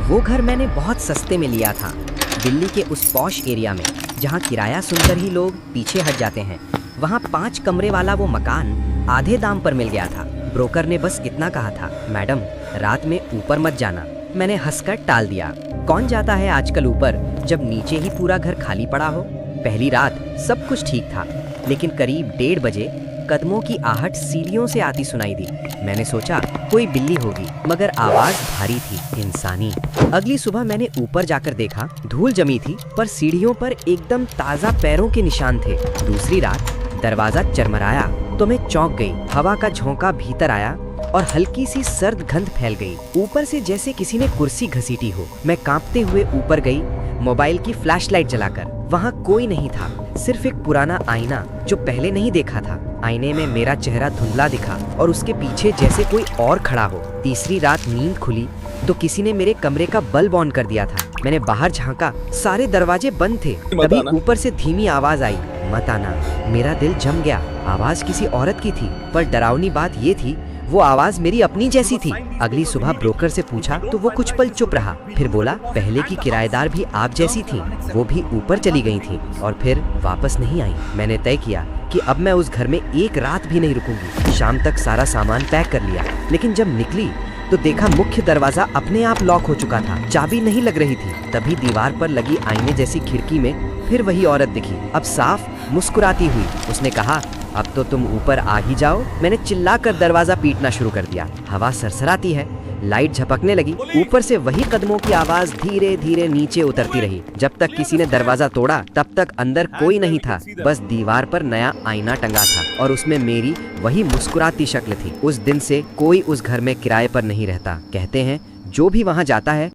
वो घर मैंने बहुत सस्ते में लिया था, दिल्ली के उस पॉश एरिया में जहाँ किराया सुनकर ही लोग पीछे हट जाते हैं। वहाँ 5 कमरे वाला वो मकान आधे दाम पर मिल गया था। ब्रोकर ने बस इतना कहा था, मैडम रात में ऊपर मत जाना। मैंने हंसकर टाल दिया। कौन जाता है आजकल ऊपर जब नीचे ही पूरा घर खाली पड़ा हो। पहली रात सब कुछ ठीक था, लेकिन करीब 1:30 बजे कदमों की आहट सीढ़ियों से आती सुनाई दी। मैंने सोचा कोई बिल्ली होगी, मगर आवाज भारी थी, इंसानी। अगली सुबह मैंने ऊपर जाकर देखा, धूल जमी थी पर सीढ़ियों पर एकदम ताजा पैरों के निशान थे। दूसरी रात दरवाजा चरमराया तो मैं चौंक गई। हवा का झोंका भीतर आया और हल्की सी सर्द गंध फैल गई। ऊपर से जैसे किसी ने कुर्सी घसीटी हो। मैं कांपते हुए ऊपर गई, मोबाइल की फ्लैशलाइट जलाकर। वहाँ कोई नहीं था, सिर्फ एक पुराना आईना जो पहले नहीं देखा था। आईने में मेरा चेहरा धुंधला दिखा और उसके पीछे जैसे कोई और खड़ा हो। तीसरी रात नींद खुली तो किसी ने मेरे कमरे का बल्ब ऑन कर दिया था। मैंने बाहर झांका, सारे दरवाजे बंद थे। तभी ऊपर से धीमी आवाज आई, मत आना। मेरा दिल जम गया। आवाज किसी औरत की थी, पर डरावनी बात ये थी वो आवाज मेरी अपनी जैसी थी। अगली सुबह ब्रोकर से पूछा तो वो कुछ पल चुप रहा, फिर बोला पहले की किराएदार भी आप जैसी थी, वो भी ऊपर चली गई थी और फिर वापस नहीं आई। मैंने तय किया कि अब मैं उस घर में एक रात भी नहीं रुकूंगी। शाम तक सारा सामान पैक कर लिया, लेकिन जब निकली तो देखा मुख्य दरवाजा अपने आप लॉक हो चुका था, चाबी नहीं लग रही थी। तभी दीवार पर लगी आईने जैसी खिड़की में फिर वही औरत दिखी, अब साफ मुस्कुराती हुई। उसने कहा, अब तो तुम ऊपर आ ही जाओ। मैंने चिल्लाकर दरवाजा पीटना शुरू कर दिया। हवा सरसराती है, लाइट झपकने लगी। ऊपर से वही कदमों की आवाज धीरे धीरे नीचे उतरती रही। जब तक किसी ने दरवाजा तोड़ा तब तक अंदर कोई नहीं था, बस दीवार पर नया आईना टंगा था और उसमें मेरी वही मुस्कुराती शक्ल थी। उस दिन से कोई उस घर में किराए पर नहीं रहता। कहते हैं जो भी वहाँ जाता है